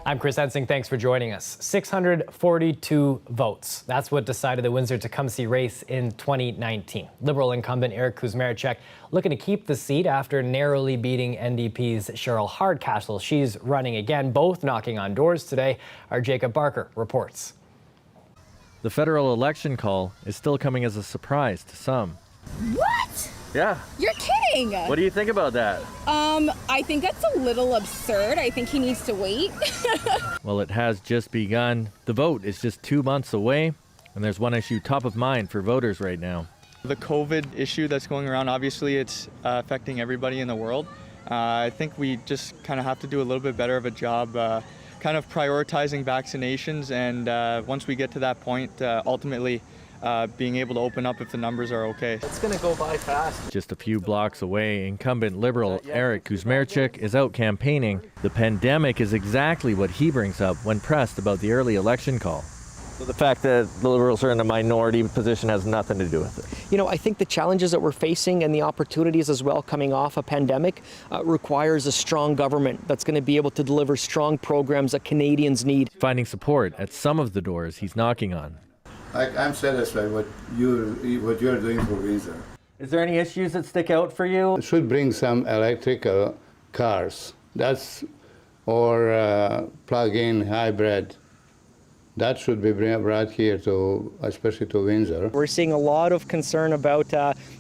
I'm Chris Ensing. Thanks for joining us. 642 votes. That's what decided the Windsor-Tecumseh race in 2019. Liberal incumbent Eric Kuzmaricek looking to keep the seat after narrowly beating NDP's Cheryl Hardcastle. She's running again, both knocking on doors today. Our Jacob Barker reports. The federal election call is still coming as a surprise to some. What? Yeah. You're kidding. What do you think about that? I think that's a little absurd. I think he needs to wait. Well, it has just begun. The vote is just 2 months away, and there's one issue top of mind for voters right now. The COVID issue that's going around, obviously it's affecting everybody in the world. I think we just kind of have to do a little bit better of a job kind of prioritizing vaccinations, and once we get to that point, ultimately being able to open up if the numbers are okay. It's going to go by fast. Just a few blocks away, incumbent Liberal Eric Kuzmaricek is out campaigning. The pandemic is exactly what he brings up when pressed about the early election call. So the fact that the Liberals are in a minority position has nothing to do with it? You know, I think the challenges that we're facing and the opportunities as well coming off a pandemic requires a strong government that's going to be able to deliver strong programs that Canadians need. Finding support at some of the doors he's knocking on. I'm satisfied what you're doing for Windsor. Is there any issues that stick out for you? It should bring some electrical cars, or plug-in hybrid. That should be brought here especially to Windsor. We're seeing a lot of concern about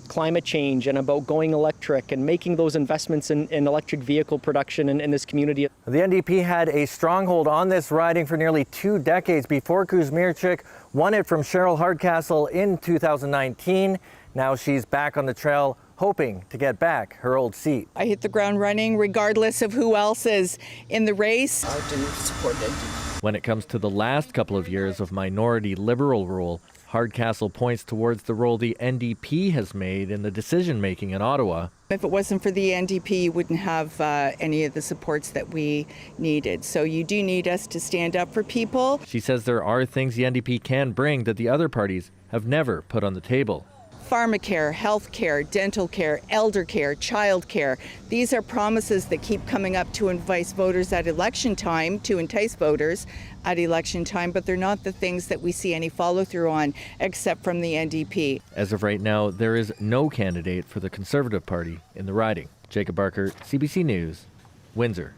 climate change and about going electric and making those investments in electric vehicle production in this community. The NDP had a stronghold on this riding for nearly 2 decades before Kuzmaricek won it from Cheryl Hardcastle in 2019. Now she's back on the trail, hoping to get back her old seat. I hit the ground running regardless of who else is in the race. I do support NDP. When it comes to the last couple of years of minority Liberal rule, Hardcastle points towards the role the NDP has made in the decision-making in Ottawa. If it wasn't for the NDP, you wouldn't have any of the supports that we needed. So you do need us to stand up for people. She says there are things the NDP can bring that the other parties have never put on the table. Pharmacare, health care, dental care, elder care, child care. These are promises that keep coming up to entice voters at election time, but they're not the things that we see any follow through on, except from the NDP. As of right now, there is no candidate for the Conservative Party in the riding. Jacob Barker, CBC News, Windsor.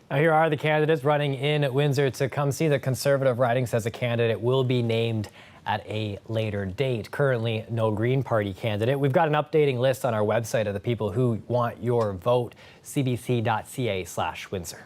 Now here are the candidates running in Windsor-Tecumseh. The Conservative riding says a candidate will be named at a later date. Currently, no Green Party candidate. We've got an updating list on our website of the people who want your vote, cbc.ca/Windsor.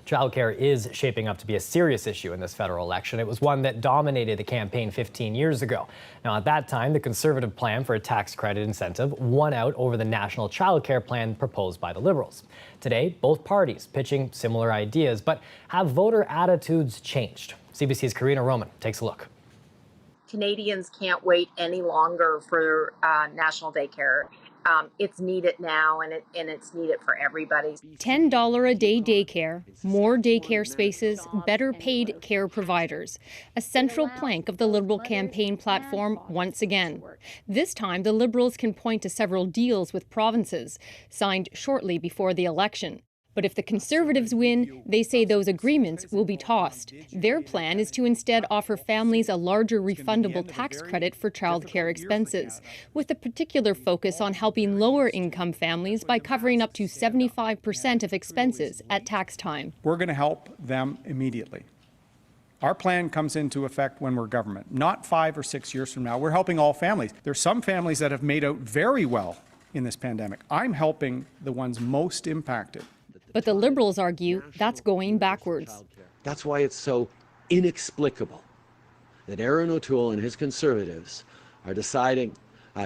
Childcare is shaping up to be a serious issue in this federal election. It was one that dominated the campaign 15 years ago. Now, at that time, the Conservative plan for a tax credit incentive won out over the national childcare plan proposed by the Liberals. Today, both parties pitching similar ideas, but have voter attitudes changed? CBC's Karina Roman takes a look. Canadians can't wait any longer for national daycare. It's needed now, and it's needed for everybody. $10 a day daycare, more daycare spaces, better paid care providers. A central plank of the Liberal campaign platform once again. This time, the Liberals can point to several deals with provinces, signed shortly before the election. But if the Conservatives win, they say those agreements will be tossed. Their plan is to instead offer families a larger refundable tax credit for childcare expenses, with a particular focus on helping lower-income families by covering up to 75% of expenses at tax time. We're going to help them immediately. Our plan comes into effect when we're government, not 5 or 6 years from now. We're helping all families. There's some families that have made out very well in this pandemic. I'm helping the ones most impacted. But the Liberals argue that's going backwards. That's why it's so inexplicable that Aaron O'Toole and his Conservatives are deciding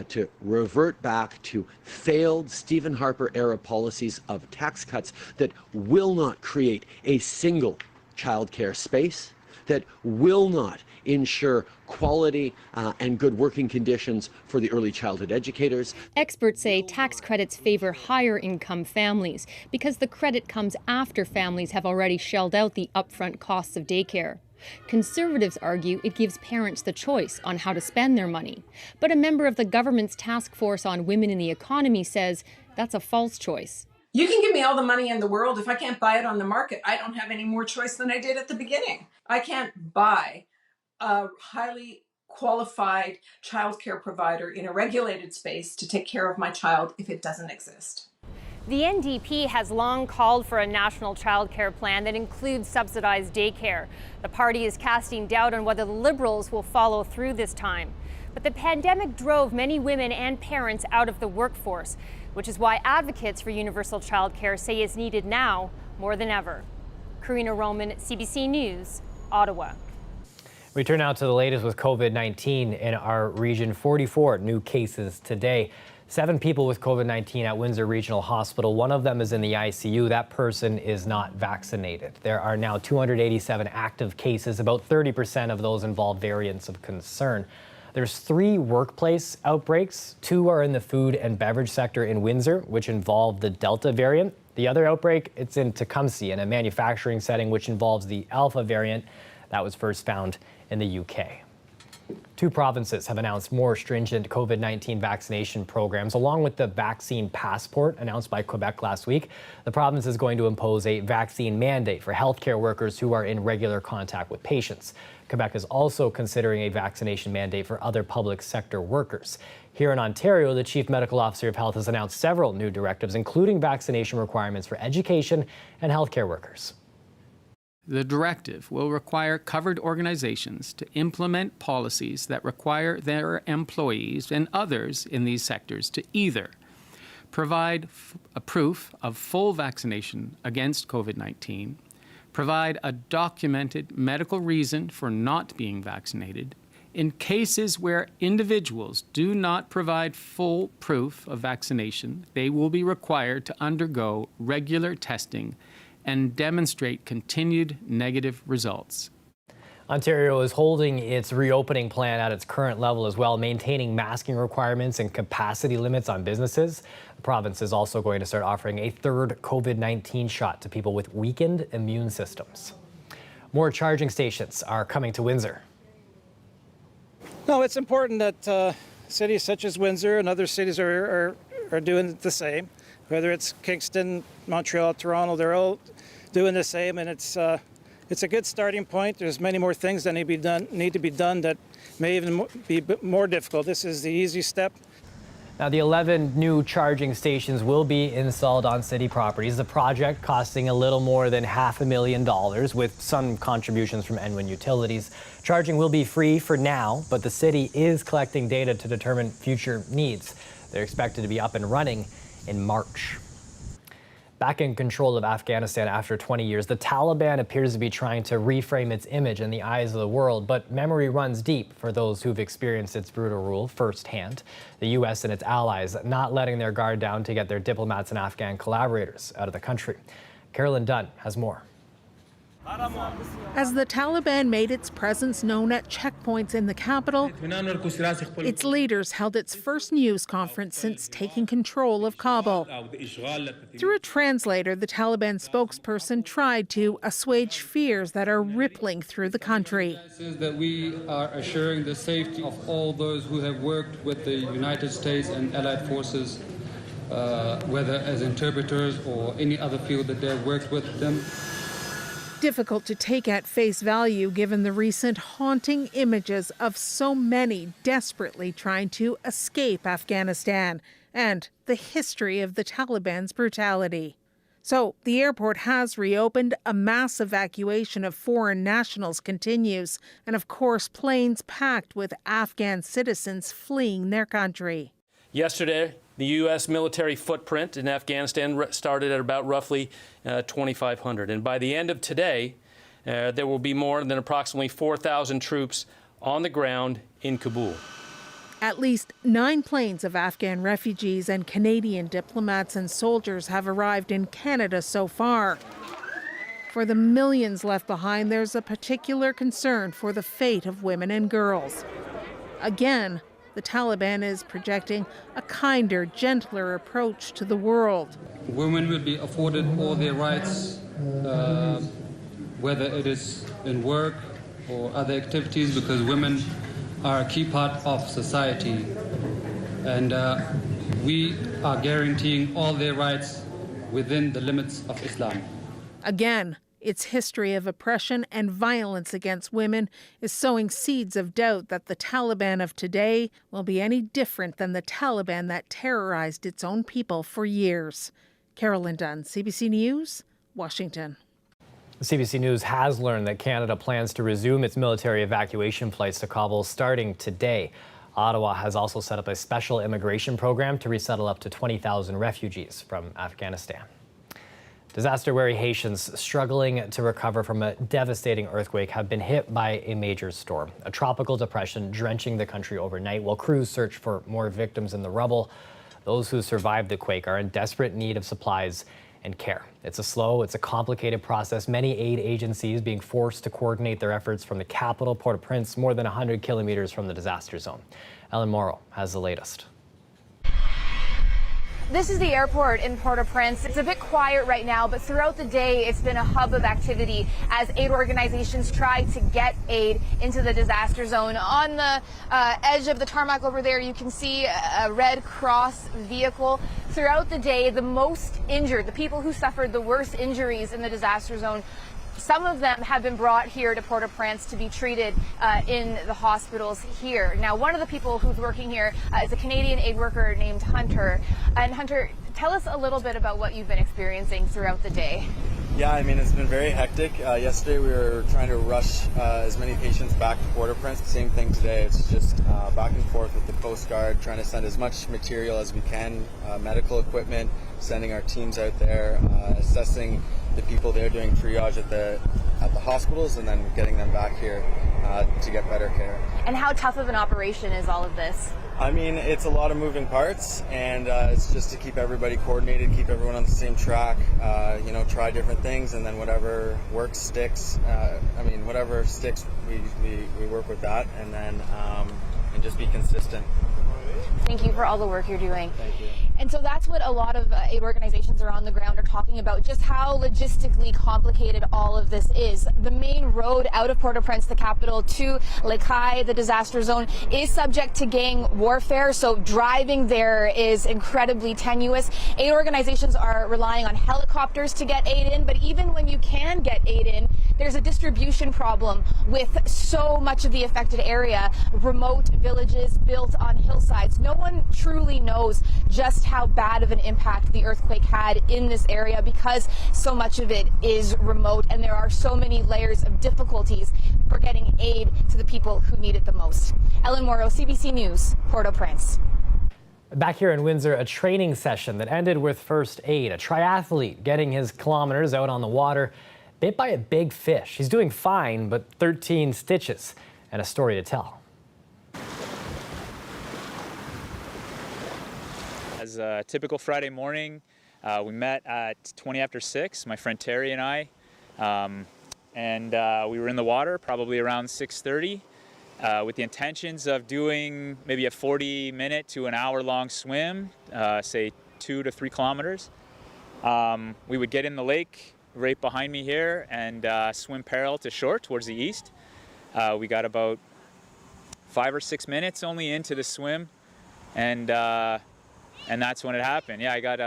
to revert back to failed Stephen Harper-era policies of tax cuts that will not create a single childcare space, that will not ensure quality and good working conditions for the early childhood educators. Experts say tax credits favor higher income families because the credit comes after families have already shelled out the upfront costs of daycare. Conservatives argue it gives parents the choice on how to spend their money. But a member of the government's task force on women in the economy says that's a false choice. You can give me all the money in the world. If I can't buy it on the market, I don't have any more choice than I did at the beginning. I can't buy a highly qualified childcare provider in a regulated space to take care of my child if it doesn't exist. The NDP has long called for a national childcare plan that includes subsidized daycare. The party is casting doubt on whether the Liberals will follow through this time. But the pandemic drove many women and parents out of the workforce, which is why advocates for universal childcare say it's needed now more than ever. Karina Roman, CBC News, Ottawa. We turn now to the latest with COVID-19 in our region. 44 new cases today. 7 people with COVID-19 at Windsor Regional Hospital. One of them is in the ICU. That person is not vaccinated. There are now 287 active cases. About 30% of those involve variants of concern. There's 3 workplace outbreaks. 2 are in the food and beverage sector in Windsor, which involve the Delta variant. The other outbreak, it's in Tecumseh in a manufacturing setting, which involves the Alpha variant that was first found in the UK. 2 provinces have announced more stringent COVID-19 vaccination programs, along with the vaccine passport announced by Quebec last week. The province is going to impose a vaccine mandate for healthcare workers who are in regular contact with patients. Quebec is also considering a vaccination mandate for other public sector workers. Here in Ontario, the Chief Medical Officer of Health has announced several new directives, including vaccination requirements for education and healthcare workers. The directive will require covered organizations to implement policies that require their employees and others in these sectors to either provide a proof of full vaccination against COVID-19, provide a documented medical reason for not being vaccinated. In cases where individuals do not provide full proof of vaccination, they will be required to undergo regular testing and demonstrate continued negative results. Ontario is holding its reopening plan at its current level as well, maintaining masking requirements and capacity limits on businesses. The province is also going to start offering a 3rd COVID-19 shot to people with weakened immune systems. More charging stations are coming to Windsor. No, it's important that cities such as Windsor and other cities are doing the same. Whether it's Kingston, Montreal, Toronto, they're all doing the same, and it's a good starting point. There's many more things that need to be done that may even be more difficult. This is the easy step. Now, the 11 new charging stations will be installed on city properties. The project costing a little more than $500,000 with some contributions from Enwin Utilities. Charging will be free for now, but the city is collecting data to determine future needs. They're expected to be up and running in March. Back in control of Afghanistan after 20 years, the Taliban appears to be trying to reframe its image in the eyes of the world, but memory runs deep for those who've experienced its brutal rule firsthand. The U.S. and its allies not letting their guard down to get their diplomats and Afghan collaborators out of the country. Carolyn Dunn has more. As the Taliban made its presence known at checkpoints in the capital, its leaders held its first news conference since taking control of Kabul. Through a translator, the Taliban spokesperson tried to assuage fears that are rippling through the country. That we are assuring the safety of all those who have worked with the United States and allied forces, whether as interpreters or any other field that they have worked with them. Difficult to take at face value given the recent haunting images of so many desperately trying to escape Afghanistan and the history of the Taliban's brutality. So the airport has reopened, a mass evacuation of foreign nationals continues, and of course planes packed with Afghan citizens fleeing their country. Yesterday, the U.S. military footprint in Afghanistan started at about roughly 2,500. And by the end of today, there will be more than approximately 4,000 troops on the ground in Kabul. At least 9 planes of Afghan refugees and Canadian diplomats and soldiers have arrived in Canada so far. For the millions left behind, there's a particular concern for the fate of women and girls. Again, the Taliban is projecting a kinder, gentler approach to the world. Women will be afforded all their rights, whether it is in work or other activities, because women are a key part of society. And we are guaranteeing all their rights within the limits of Islam. Again, its history of oppression and violence against women is sowing seeds of doubt that the Taliban of today will be any different than the Taliban that terrorized its own people for years. Carolyn Dunn, CBC News, Washington. CBC News has learned that Canada plans to resume its military evacuation flights to Kabul starting today. Ottawa has also set up a special immigration program to resettle up to 20,000 refugees from Afghanistan. Disaster-weary Haitians struggling to recover from a devastating earthquake have been hit by a major storm. A tropical depression drenching the country overnight while crews search for more victims in the rubble. Those who survived the quake are in desperate need of supplies and care. It's a complicated process. Many aid agencies being forced to coordinate their efforts from the capital, Port-au-Prince, more than 100 kilometers from the disaster zone. Ellen Morrow has the latest. This is the airport in Port-au-Prince. It's a bit quiet right now, but throughout the day, it's been a hub of activity as aid organizations try to get aid into the disaster zone. On the edge of the tarmac over there, you can see a Red Cross vehicle. Throughout the day, the most injured, the people who suffered the worst injuries in the disaster zone, some of them have been brought here to Port-au-Prince to be treated in the hospitals here. Now, one of the people who's working here is a Canadian aid worker named Hunter. And Hunter, tell us a little bit about what you've been experiencing throughout the day. Yeah, I mean, it's been very hectic. Yesterday we were trying to rush as many patients back to Port-au-Prince. Same thing today. It's just back and forth with the Coast Guard, trying to send as much material as we can, medical equipment, sending our teams out there, assessing the people there, doing triage at the hospitals, and then getting them back here to get better care. And how tough of an operation is all of this? I mean, it's a lot of moving parts, and it's just to keep everybody coordinated, keep everyone on the same track, try different things, and then whatever works sticks. Whatever sticks, we work with that, and then and just be consistent. Thank you for all the work you're doing. Thank you. And so that's what a lot of aid organizations around the ground are talking about, just how logistically complicated all of this is. The main road out of Port-au-Prince, the capital, to Les Cayes, the disaster zone, is subject to gang warfare, so driving there is incredibly tenuous. Aid organizations are relying on helicopters to get aid in, but even when you can get aid in, there's a distribution problem with so much of the affected area, remote villages built on hillsides. No one truly knows just how bad of an impact the earthquake had in this area because so much of it is remote and there are so many layers of difficulties for getting aid to the people who need it the most. Ellen Morrow, CBC News, Port-au-Prince. Back here in Windsor, a training session that ended with first aid. A triathlete getting his kilometers out on the water, bit by a big fish. He's doing fine, but 13 stitches and a story to tell. As a typical Friday morning, we met at 20 after 6, my friend Terry and I, and we were in the water probably around 6:30 with the intentions of doing maybe a 40-minute to an hour-long swim, say 2 to 3 kilometers. We would get in the lake right behind me here and swim parallel to shore towards the east. We got about 5 or 6 minutes only into the swim, and that's when it happened. Yeah, I got,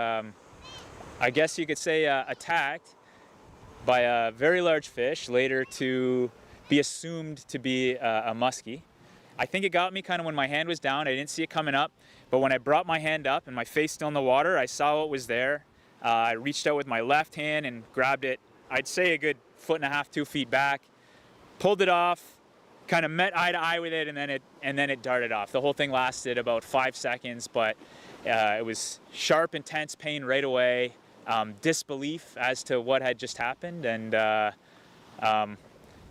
I guess you could say, attacked by a very large fish, later to be assumed to be a muskie. I think it got me kind of when my hand was down. I didn't see it coming up, but when I brought my hand up and my face still in the water, I saw what was there. I reached out with my left hand and grabbed it, I'd say a good 1.5 to 2 feet back, pulled it off, kind of met eye to eye with it, and then it darted off. The whole thing lasted about 5 seconds, but it was sharp, intense pain right away, disbelief as to what had just happened, and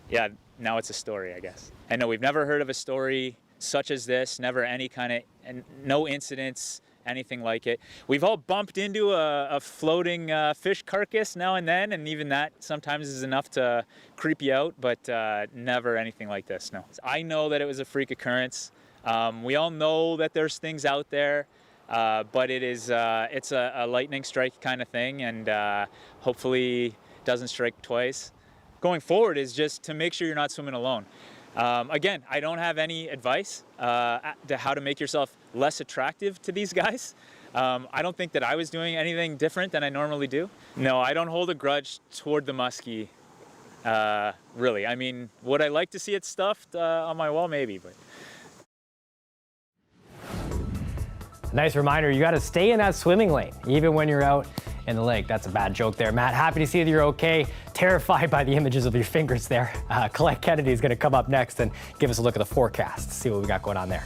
yeah, now it's a story, I guess. And no, we've never heard of a story such as this, never any kind of, no incidents, anything like it. We've all bumped into a floating fish carcass now and then, and even that sometimes is enough to creep you out, but never anything like this, no. I know that it was a freak occurrence. We all know that there's things out there, but it's a lightning strike kind of thing, and hopefully doesn't strike twice. Going forward is just to make sure you're not swimming alone. Again, I don't have any advice to how to make yourself less attractive to these guys, I don't think that I was doing anything different than I normally do. No, I don't hold a grudge toward the Muskie, really. I mean, would I like to see it stuffed on my wall? Maybe, but. Nice reminder, you got to stay in that swimming lane, even when you're out in the lake. That's a bad joke there, Matt. Happy to see that you're okay. Terrified by the images of your fingers there. Colette Kennedy is going to come up next and give us a look at the forecast, see what we got going on there.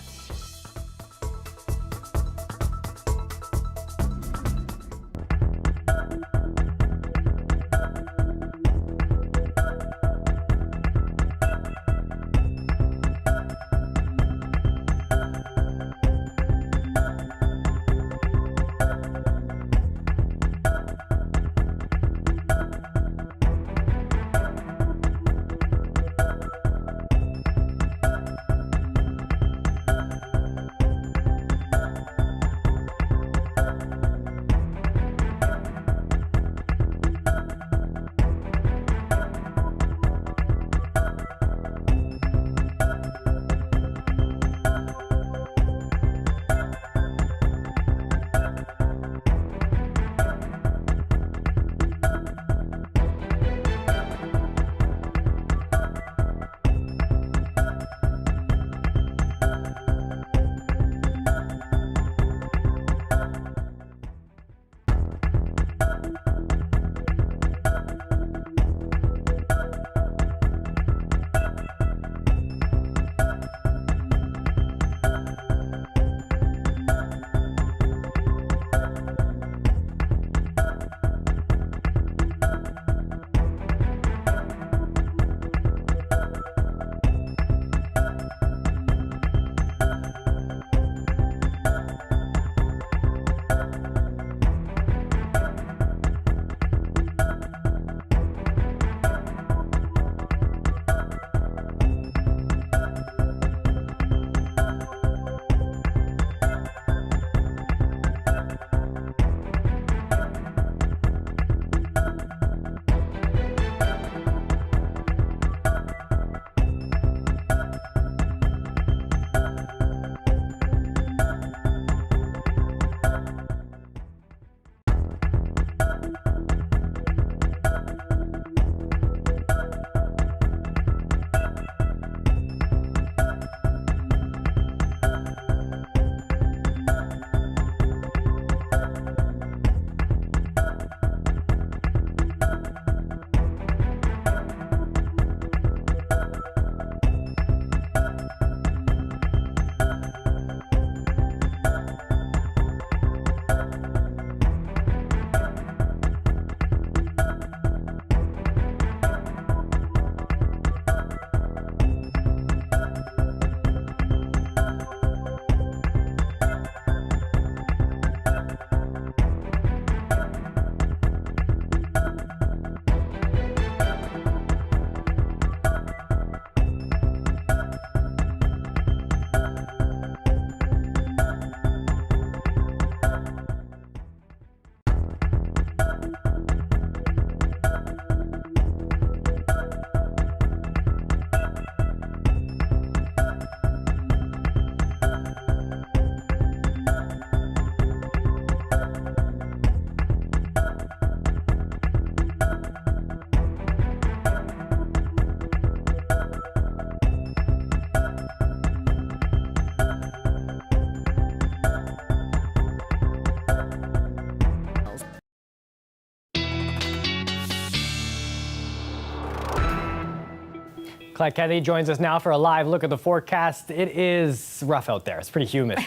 Colette Kennedy joins us now for a live look at the forecast. It is rough out there. It's pretty humid.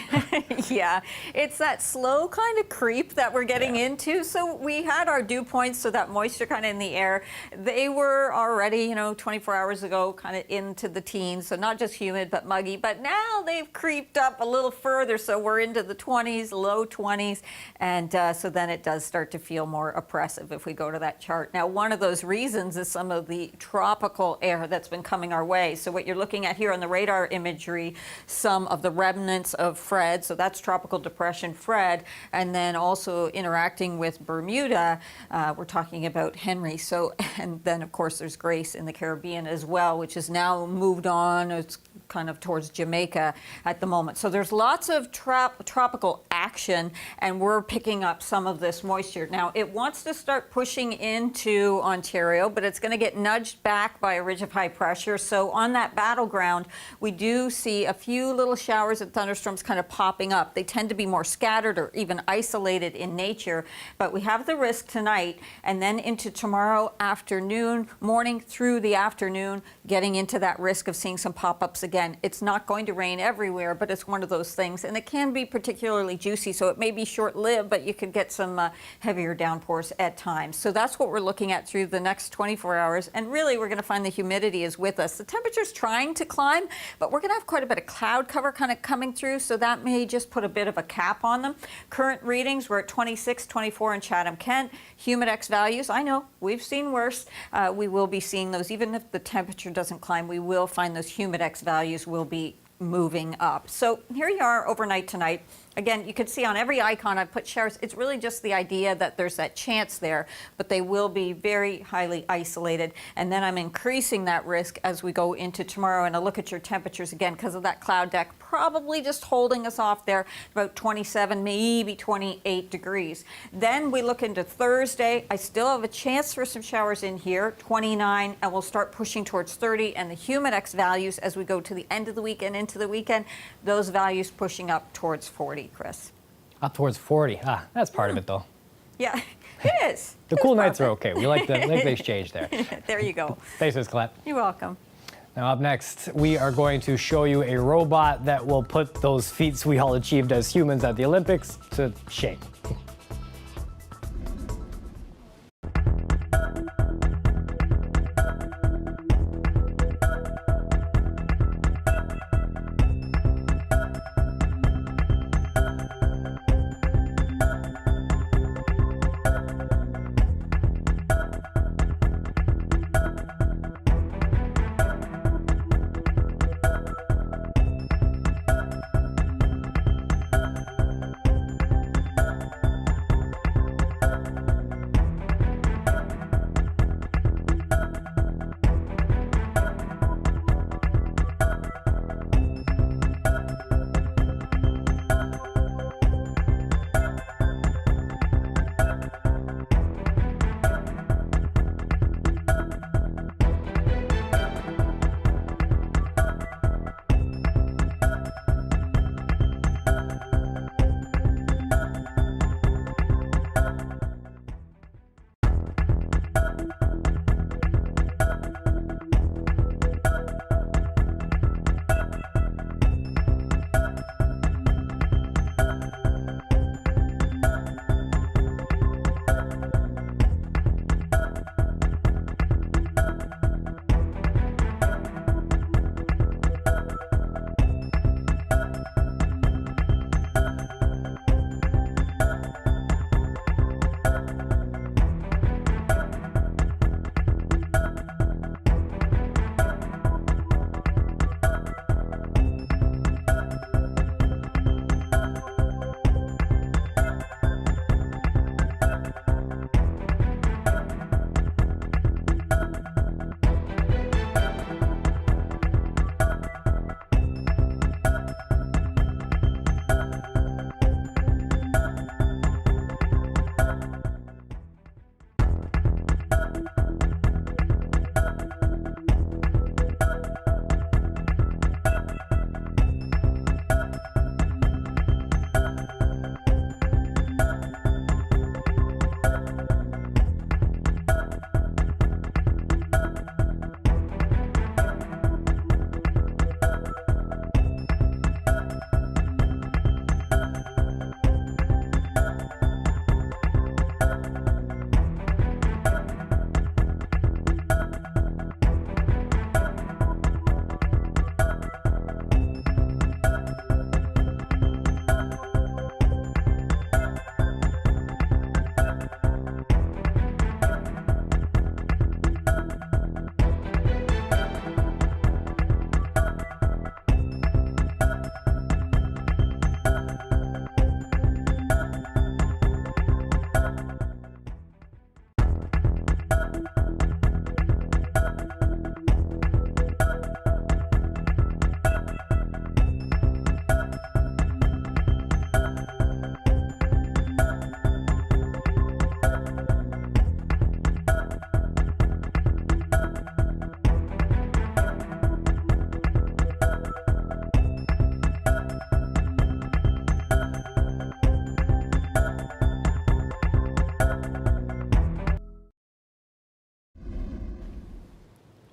Yeah, it's that slow kind of creep that we're getting into. So we had our dew points, so that moisture kind of in the air. They were already, 24 hours ago, kind of into the teens. So not just humid, but muggy. But now they've creeped up a little further. So we're into the 20s, low 20s. And so then it does start to feel more oppressive if we go to that chart. Now, one of those reasons is some of the tropical air that's been coming our way. So what you're looking at here on the radar imagery, some of the remnants of Fred. So that's Tropical Depression Fred, and then also interacting with Bermuda, we're talking about Henry. So, and then of course there's Grace in the Caribbean as well, which has now moved on. It's kind of towards Jamaica at the moment. So there's lots of tropical action, and we're picking up some of this moisture. Now, it wants to start pushing into Ontario, but it's going to get nudged back by a ridge of high pressure. So on that battleground, we do see a few little showers and thunderstorms kind of popping up. They tend to be more scattered or even isolated in nature, but we have the risk tonight and then into tomorrow afternoon, morning through the afternoon, getting into that risk of seeing some pop-ups again. It's not going to rain everywhere, but it's one of those things, and it can be particularly juicy, so it may be short-lived, but you could get some heavier downpours at times. So that's what we're looking at through the next 24 hours, and really we're going to find the humidity is with us. The temperature's trying to climb, but we're going to have quite a bit of cloud cover kind of coming through, so that may just put a bit of a cap on them. Current readings, we're at 26, 24 in Chatham-Kent. Humidex values, I know, we've seen worse. We will be seeing those. Even if the temperature doesn't climb, we will find those humidex values will be moving up. So here you are overnight tonight. Again, you can see on every icon I've put showers. It's really just the idea that there's that chance there, but they will be very highly isolated. And then I'm increasing that risk as we go into tomorrow. And I look at your temperatures again because of that cloud deck, probably just holding us off there about 27, maybe 28 degrees. Then we look into Thursday. I still have a chance for some showers in here, 29, and we'll start pushing towards 30. And the humidex values as we go to the end of the week and into the weekend, those values pushing up towards 40. Chris. Up towards 40. That's part of it, though. Yeah, it is. The cool nights are okay. We like the exchange there. There you go. Thanks, Ms. Collette. You're welcome. Now, up next, we are going to show you a robot that will put those feats we all achieved as humans at the Olympics to shame.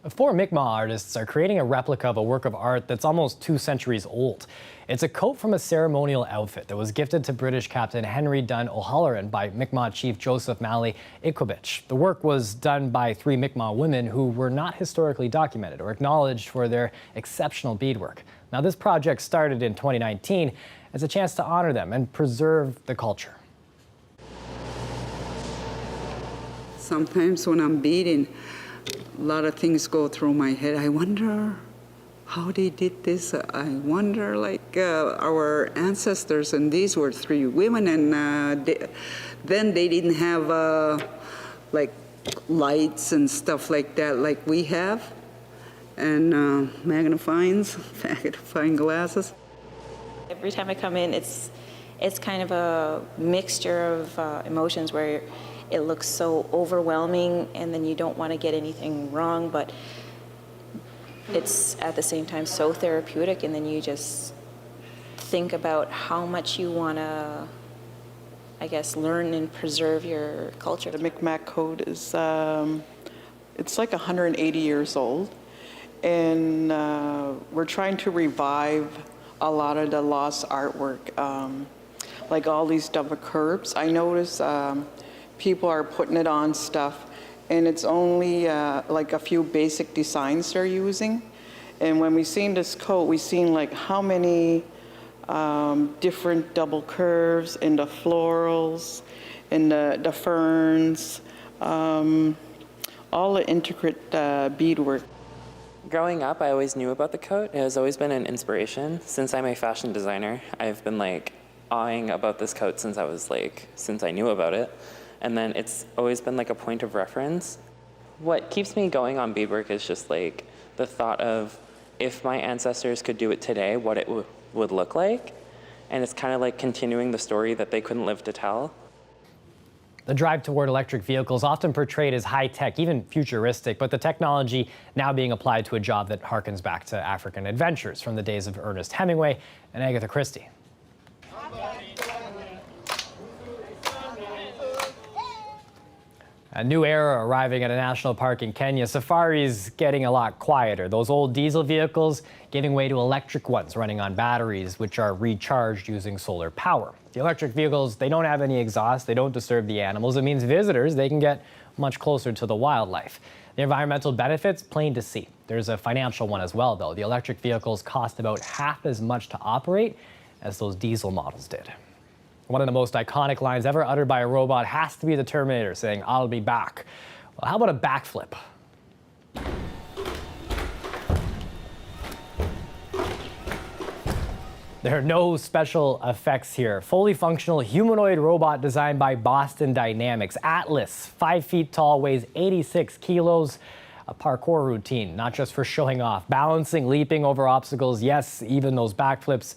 4 Mi'kmaq artists are creating a replica of a work of art that's almost 2 centuries old. It's a coat from a ceremonial outfit that was gifted to British Captain Henry Dunn O'Halloran by Mi'kmaq Chief Joseph Malley Iquovich. The work was done by 3 Mi'kmaq women who were not historically documented or acknowledged for their exceptional beadwork. Now, this project started in 2019 as a chance to honor them and preserve the culture. Sometimes when I'm beading, a lot of things go through my head. I wonder how they did this. I wonder, like, our ancestors, and these were 3 women, and then they didn't have like lights and stuff like that like we have, and magnifying glasses. Every time I come in, it's kind of a mixture of emotions where it looks so overwhelming, and then you don't want to get anything wrong, but it's at the same time so therapeutic, and then you just think about how much you want to, I guess, learn and preserve your culture. The Mi'kmaq code is, it's like 180 years old, and we're trying to revive a lot of the lost artwork, like all these double curves. I notice people are putting it on stuff, and it's only like a few basic designs they're using. And when we seen this coat, we seen like how many different double curves in the florals, in the ferns, all the intricate beadwork. Growing up, I always knew about the coat. It has always been an inspiration. Since I'm a fashion designer, I've been like awing about this coat since I knew about it. And then it's always been like a point of reference. What keeps me going on beadwork is just like the thought of if my ancestors could do it today, what it would look like. And it's kind of like continuing the story that they couldn't live to tell. The drive toward electric vehicles often portrayed as high-tech, even futuristic, but the technology now being applied to a job that harkens back to African adventures from the days of Ernest Hemingway and Agatha Christie. A new era arriving at a national park in Kenya. Safari's getting a lot quieter. Those old diesel vehicles giving way to electric ones running on batteries, which are recharged using solar power. The electric vehicles, they don't have any exhaust. They don't disturb the animals. It means visitors, they can get much closer to the wildlife. The environmental benefits, plain to see. There's a financial one as well, though. The electric vehicles cost about half as much to operate as those diesel models did. One of the most iconic lines ever uttered by a robot has to be the Terminator saying, "I'll be back." Well, how about a backflip? There are no special effects here. Fully functional humanoid robot designed by Boston Dynamics. Atlas, 5 feet tall, weighs 86 kilos. A parkour routine, not just for showing off. Balancing, leaping over obstacles, yes, even those backflips.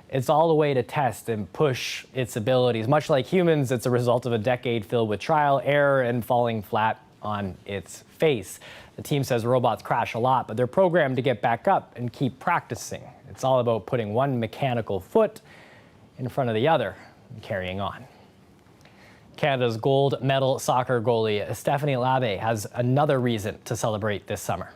It's all a way to test and push its abilities. Much like humans, it's a result of a decade filled with trial, error, and falling flat on its face. The team says robots crash a lot, but they're programmed to get back up and keep practicing. It's all about putting one mechanical foot in front of the other and carrying on. Canada's gold medal soccer goalie, Stephanie Labe, has another reason to celebrate this summer.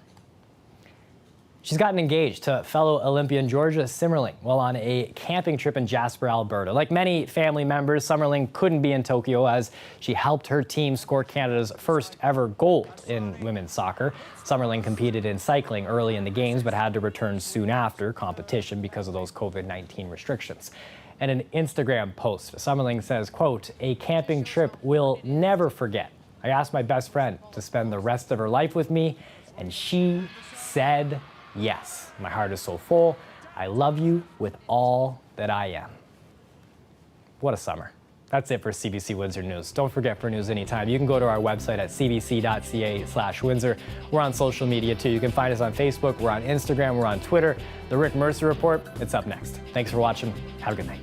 She's gotten engaged to fellow Olympian Georgia Simmerling while on a camping trip in Jasper, Alberta. Like many family members, Simmerling couldn't be in Tokyo as she helped her team score Canada's first ever gold in women's soccer. Simmerling competed in cycling early in the games but had to return soon after competition because of those COVID-19 restrictions. In an Instagram post, Simmerling says, quote, "A camping trip we'll never forget. I asked my best friend to spend the rest of her life with me, and she said yes. My heart is so full. I love you with all that I am." What a summer. That's it for CBC Windsor News. Don't forget, for news anytime, you can go to our website at cbc.ca/Windsor. We're on social media too. You can find us on Facebook, we're on Instagram, we're on Twitter. The Rick Mercer Report, it's up next. Thanks for watching. Have a good night.